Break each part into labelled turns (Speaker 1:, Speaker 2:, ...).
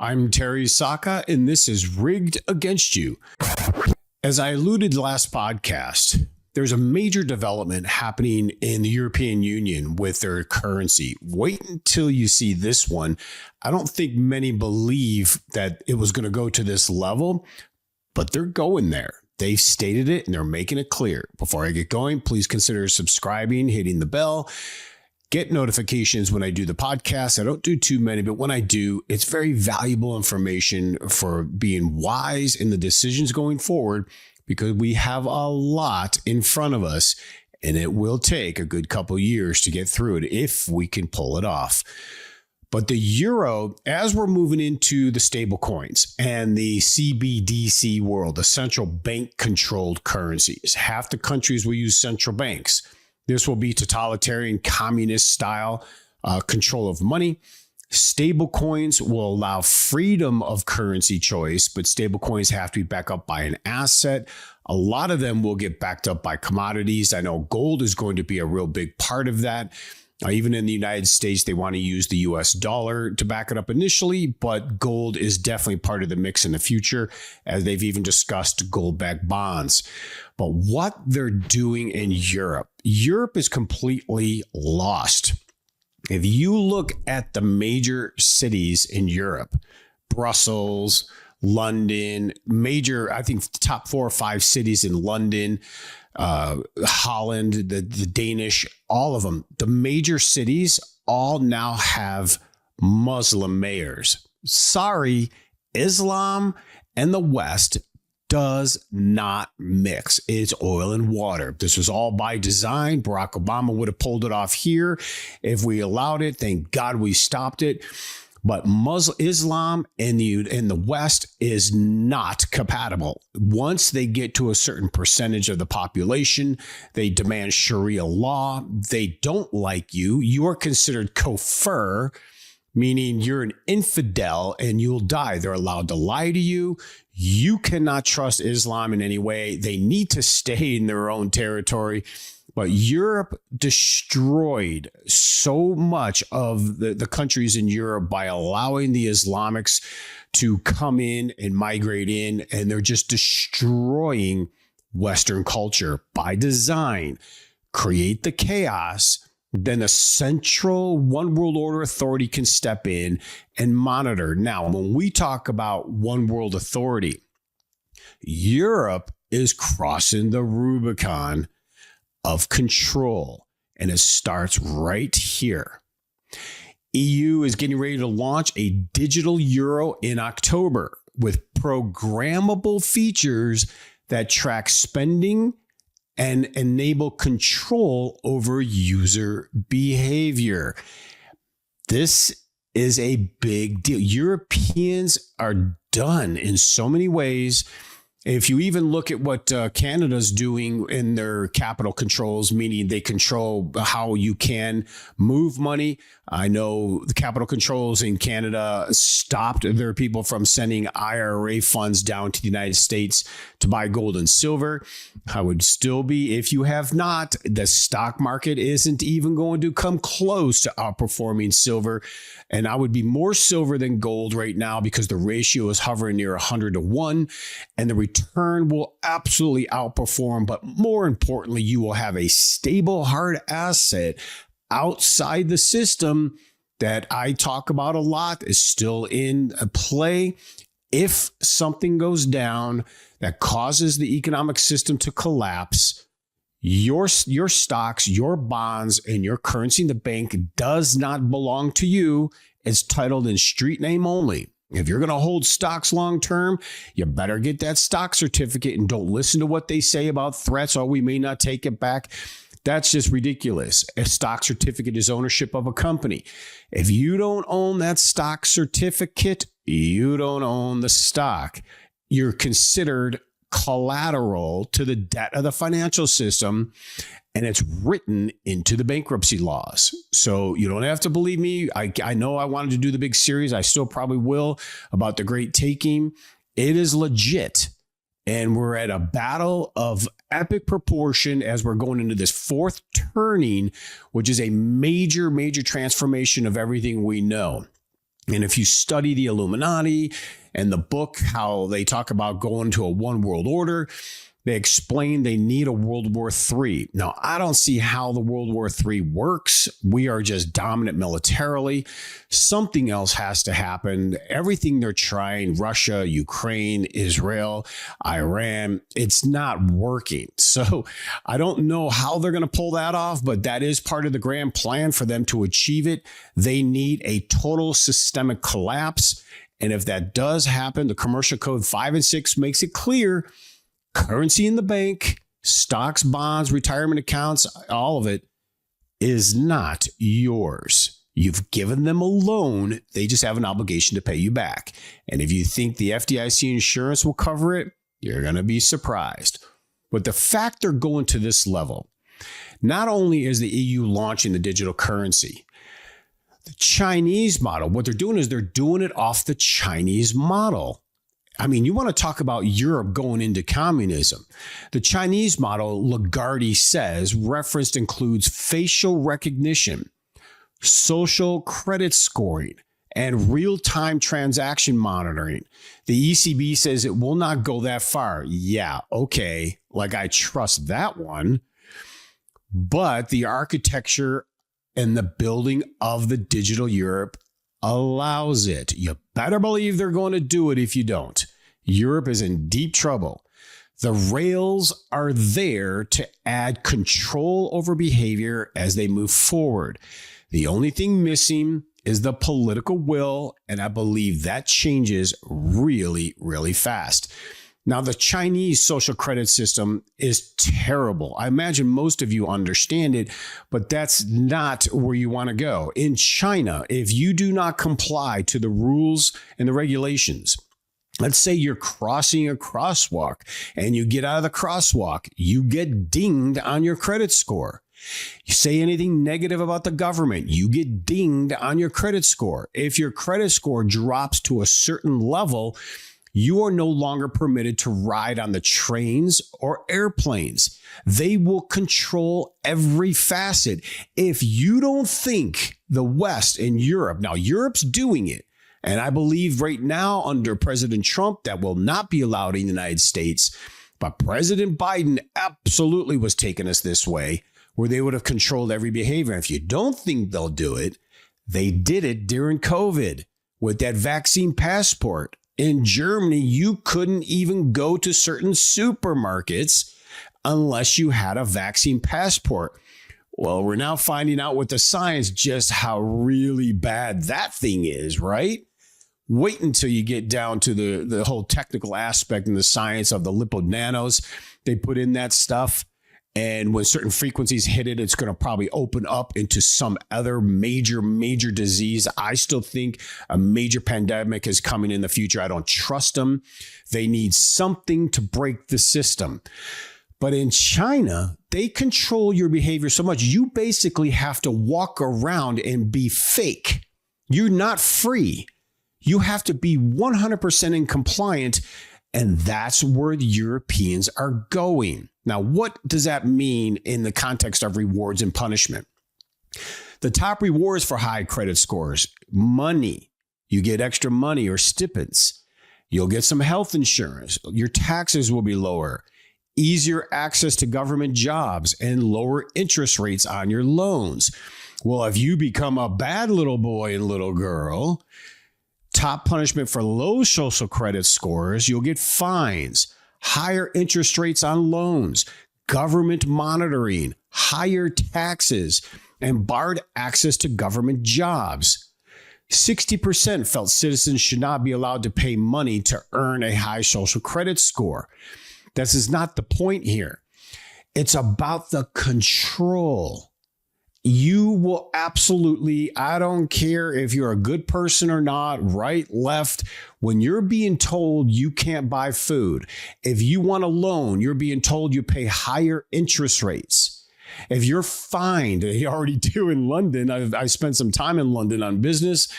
Speaker 1: I'm Terry Saka, and this is Rigged Against You. As I alluded last podcast, there's a major development happening in the European Union with their currency. Wait until you see this one. I don't think many believe that it was going to go to this level, but they're going there. They've stated it and they're making it clear. Before I get going, please consider subscribing, hitting the bell. Get notifications when I do the podcast. I don't do too many, but when I do, it's very valuable information for being wise in the decisions going forward, because we have a lot in front of us and it will take a good couple years to get through it if we can pull it off. But the euro, as we're moving into the stable coins and the CBDC world, the central bank controlled currencies, half the countries will use central banks. This will be totalitarian communist style control of money. Stable coins will allow freedom of currency choice, but stable coins have to be backed up by an asset. A lot of them will get backed up by commodities. I know gold is going to be a real big part of that. Even in the United States, they want to use the US dollar to back it up initially, but gold is definitely part of the mix in the future, as they've even discussed gold-backed bonds. But what they're doing in Europe is completely lost. If you look at the major cities in Europe, Brussels, London, I think the top 4 or 5 cities in London, Holland, the Danish, all of them, the major cities all now have Muslim mayors. Sorry, Islam and the West does not mix. It's oil and water. This was all by design. Barack Obama would have pulled it off here if we allowed it. Thank God we stopped it. But Islam in the West is not compatible. Once they get to a certain percentage of the population, they demand Sharia law. They don't like you. You are considered kafir, meaning you're an infidel and you'll die. They're allowed to lie to you. You cannot trust Islam in any way. They need to stay in their own territory. But Europe destroyed so much of the countries in Europe by allowing the Islamics to come in and migrate in, and they're just destroying Western culture by design. Create the chaos, then a central one world order authority can step in and monitor. Now, when we talk about one world authority, Europe is crossing the Rubicon of control, and it starts right here. EU is getting ready to launch a digital euro in October with programmable features that track spending and enable control over user behavior. This is a big deal. Europeans are done in so many ways. If you even look at what Canada's doing in their capital controls, meaning they control how you can move money. I know the capital controls in Canada stopped their people from sending IRA funds down to the United States to buy gold and silver. I would still be, if you have not, the stock market isn't even going to come close to outperforming silver. And I would be more silver than gold right now because the ratio is hovering near 100 to 1, and the return will absolutely outperform. But more importantly, you will have a stable hard asset outside the system that I talk about a lot, is still in play. If something goes down that causes the economic system to collapse, your stocks, your bonds, and your currency in the bank does not belong to you. It's titled in street name only. If you're going to hold stocks long term, you better get that stock certificate and don't listen to what they say about threats. Oh, we may not take it back. That's just ridiculous. A stock certificate is ownership of a company. If you don't own that stock certificate, you don't own the stock. You're considered collateral to the debt of the financial system, and it's written into the bankruptcy laws. So you don't have to believe me. I know I wanted to do the big series. I still probably will, about the Great Taking. It is legit. And we're at a battle of epic proportion as we're going into this fourth turning, which is a major, major transformation of everything we know. And if you study the Illuminati and the book, how they talk about going to a one world order, they explain they need a World War III. Now, I don't see how the World War III works. We are just dominant militarily. Something else has to happen. Everything they're trying, Russia, Ukraine, Israel, Iran, it's not working. So I don't know how they're going to pull that off, but that is part of the grand plan for them to achieve it. They need a total systemic collapse. And if that does happen, the Commercial Code 5 and 6 makes it clear currency in the bank, stocks, bonds, retirement accounts, all of it is not yours. You've given them a loan. They just have an obligation to pay you back. And if you think the FDIC insurance will cover it, you're going to be surprised. But the fact they're going to this level, not only is the EU launching the digital currency, the Chinese model, what they're doing is they're doing it off the Chinese model. I mean, you want to talk about Europe going into communism. The Chinese model, Lagarde says, referenced includes facial recognition, social credit scoring, and real-time transaction monitoring. The ECB says it will not go that far. Yeah, okay, like I trust that one. But the architecture and the building of the digital Europe allows it. You better believe they're going to do it if you don't. Europe is in deep trouble. The rails are there to add control over behavior as they move forward. The only thing missing is the political will, and I believe that changes really, really fast. Now, the Chinese social credit system is terrible. I imagine most of you understand it, but that's not where you want to go. In China, if you do not comply to the rules and the regulations, let's say you're crossing a crosswalk and you get out of the crosswalk, you get dinged on your credit score. You say anything negative about the government, you get dinged on your credit score. If your credit score drops to a certain level, you are no longer permitted to ride on the trains or airplanes. They will control every facet. If you don't think the West and Europe, now Europe's doing it, and I believe right now under President Trump that will not be allowed in the United States, but President Biden absolutely was taking us this way, where they would have controlled every behavior. And if you don't think they'll do it, they did it during COVID with that vaccine passport. In Germany, you couldn't even go to certain supermarkets unless you had a vaccine passport. Well, we're now finding out with the science just how really bad that thing is, right? Wait until you get down to the whole technical aspect and the science of the lipid nanos. They put in that stuff. And when certain frequencies hit it, it's going to probably open up into some other major disease. I still think a major pandemic is coming in the future. I don't trust them. They need something to break the system. But in China, they control your behavior so much. You basically have to walk around and be fake. You're not free. You have to be 100% in compliant. And that's where the Europeans are going. Now, what does that mean in the context of rewards and punishment? The top rewards for high credit scores, money. You get extra money or stipends. You'll get some health insurance. Your taxes will be lower. Easier access to government jobs and lower interest rates on your loans. Well, if you become a bad little boy and little girl, top punishment for low social credit scores, you'll get fines, higher interest rates on loans, government monitoring, higher taxes, and barred access to government jobs. 60% felt citizens should not be allowed to pay money to earn a high social credit score. This is not the point here. It's about the control. You will absolutely, I don't care if you're a good person or not, right, left, when you're being told you can't buy food, if you want a loan, you're being told you pay higher interest rates. If you're fined, you already do in London. I spent some time in London on business.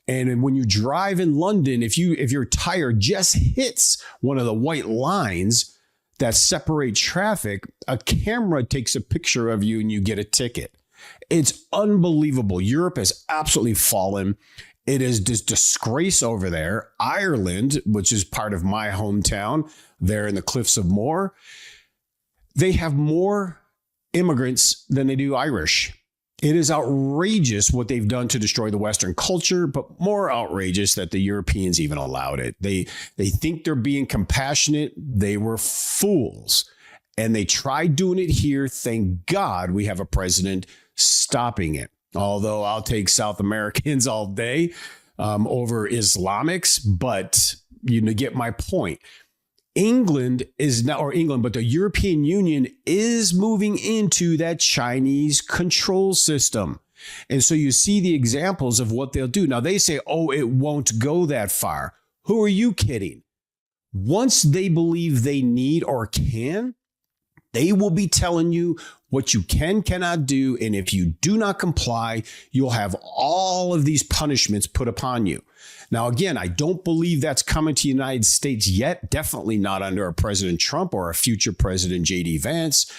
Speaker 1: And when you drive in London, if your tire just hits one of the white lines that separate traffic, a camera takes a picture of you and you get a ticket. It's unbelievable. Europe has absolutely fallen. It is this disgrace over there. Ireland, which is part of my hometown, there in the Cliffs of Moher, they have more immigrants than they do Irish. It is outrageous what they've done to destroy the Western culture, but more outrageous that the Europeans even allowed it. They think they're being compassionate. They were fools. And they tried doing it here. Thank God we have a president stopping it. Although I'll take South Americans all day over Islamics, but you get my point. England is now, but the European Union is moving into that Chinese control system. And so you see the examples of what they'll do. Now they say, oh, it won't go that far. Who are you kidding? Once they believe they need or can, they will be telling you what you cannot do. And if you do not comply, you'll have all of these punishments put upon you. Now, again, I don't believe that's coming to the United States yet. Definitely not under a President Trump or a future President J.D. Vance.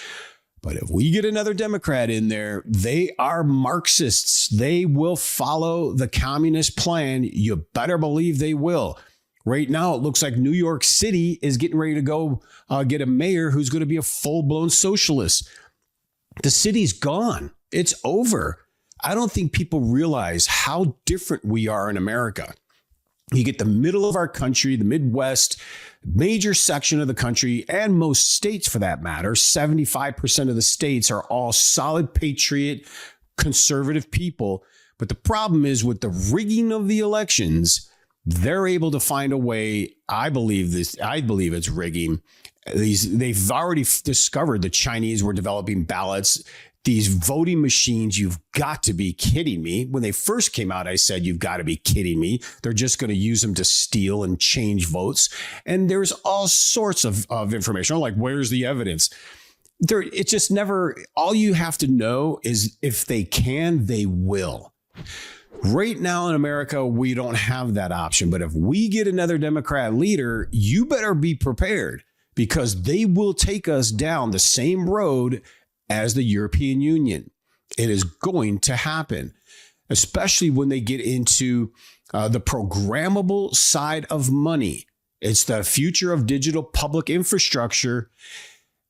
Speaker 1: But if we get another Democrat in there, they are Marxists. They will follow the communist plan. You better believe they will. Right now, it looks like New York City is getting ready to go get a mayor who's going to be a full-blown socialist. The city's gone. It's over. I don't think people realize how different we are in America. You get the middle of our country, the Midwest, major section of the country, and most states for that matter. 75% of the states are all solid patriot, conservative people. But the problem is with the rigging of the elections, they're able to find a way. I believe it's rigging. They've already discovered the Chinese were developing ballots. These voting machines, you've got to be kidding me. When they first came out, I said, you've got to be kidding me. They're just going to use them to steal and change votes. And there's all sorts of information. I'm like, where's the evidence? It's just never, all you have to know is if they can, they will. Right now in America, we don't have that option. But if we get another Democrat leader, you better be prepared because they will take us down the same road as the European Union. It is going to happen, especially when they get into the programmable side of money. It's the future of digital public infrastructure.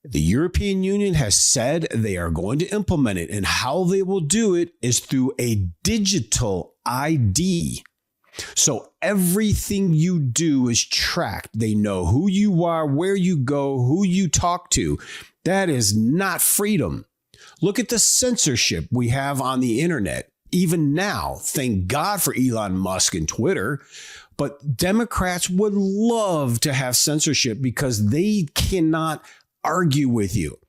Speaker 1: The European Union has said they are going to implement it, and how they will do it is through a digital ID. So everything you do is tracked. They know who you are, where you go, who you talk to. That is not freedom. Look at the censorship we have on the internet. Even now, thank God for Elon Musk and Twitter. But Democrats would love to have censorship because they cannot argue with you.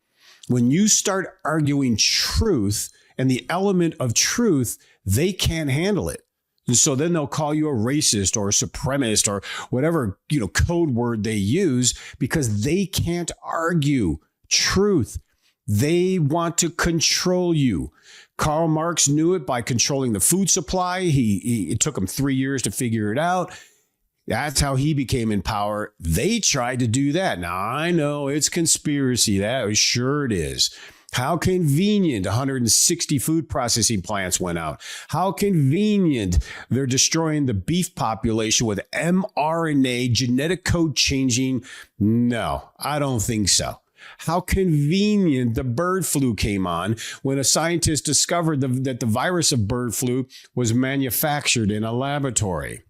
Speaker 1: When you start arguing truth and the element of truth, they can't handle it. And so then they'll call you a racist or a supremacist or whatever, code word they use because they can't argue truth. They want to control you. Karl Marx knew it by controlling the food supply. It took him 3 years to figure it out. That's how he became in power. They tried to do that. Now, I know it's conspiracy. Sure it is. How convenient 160 food processing plants went out. How convenient they're destroying the beef population with mRNA, genetic code changing. No, I don't think so. How convenient the bird flu came on when a scientist discovered that the virus of bird flu was manufactured in a laboratory.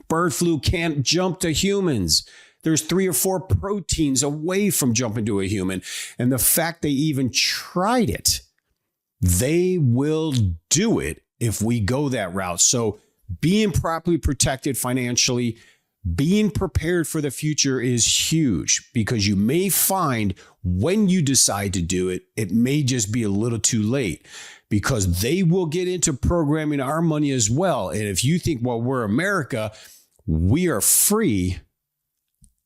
Speaker 1: Bird flu can't jump to humans. There's 3 or 4 proteins away from jumping to a human. And the fact they even tried it, they will do it if we go that route. So being properly protected financially, being prepared for the future is huge because you may find when you decide to do it, it may just be a little too late because they will get into programming our money as well. And if you think, well, we're America, we are free.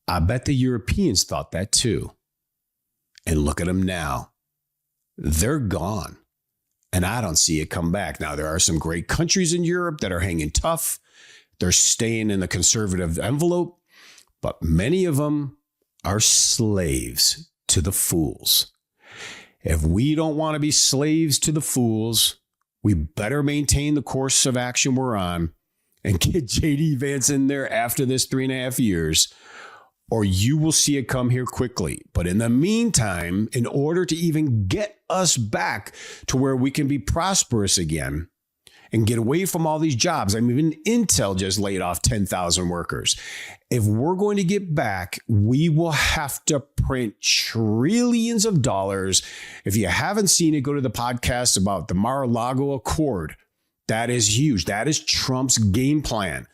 Speaker 1: I bet the Europeans thought that too. And look at them now. They're gone. And I don't see it come back. Now, there are some great countries in Europe that are hanging tough. They're staying in the conservative envelope, but many of them are slaves to the fools. If we don't want to be slaves to the fools, we better maintain the course of action we're on and get JD Vance in there after this 3.5 years, or you will see it come here quickly. But in the meantime, in order to even get us back to where we can be prosperous again and get away from all these jobs, I mean, even Intel just laid off 10,000 workers. If we're going to get back, we will have to print trillions of dollars. If you haven't seen it, go to the podcast about the Mar-a-Lago Accord. That is huge. That is Trump's game plan.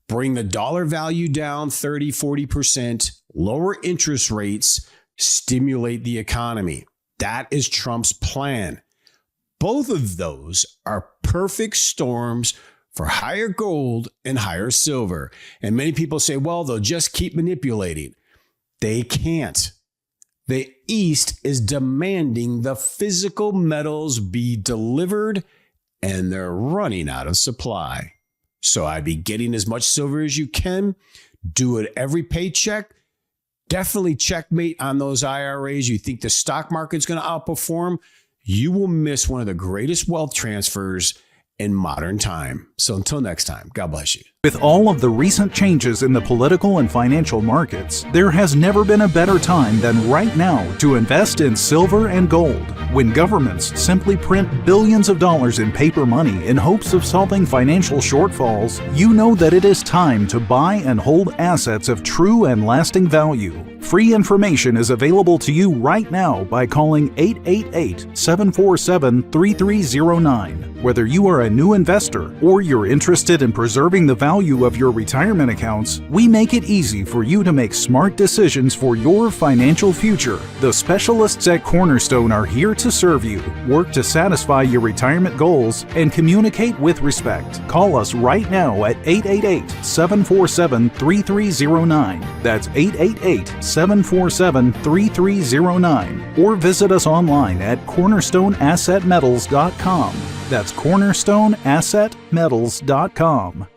Speaker 1: Bring the dollar value down 30, 40%, lower interest rates, stimulate the economy. That is Trump's plan. Both of those are perfect storms for higher gold and higher silver. And many people say, well, they'll just keep manipulating. They can't. The East is demanding the physical metals be delivered, and they're running out of supply. So I'd be getting as much silver as you can. Do it every paycheck. Definitely checkmate on those IRAs. You think the stock market's going to outperform? You will miss one of the greatest wealth transfers in modern time. So until next time, God bless you.
Speaker 2: With all of the recent changes in the political and financial markets, there has never been a better time than right now to invest in silver and gold. When governments simply print billions of dollars in paper money in hopes of solving financial shortfalls, you know that it is time to buy and hold assets of true and lasting value. Free information is available to you right now by calling 888-747-3309. Whether you are a new investor or you're interested in preserving the value of your retirement accounts, we make it easy for you to make smart decisions for your financial future. The specialists at Cornerstone are here to serve you, work to satisfy your retirement goals, and communicate with respect. Call us right now at 888-747-3309. That's 888-747-3309. Or visit us online at cornerstoneassetmetals.com. That's cornerstoneassetmetals.com.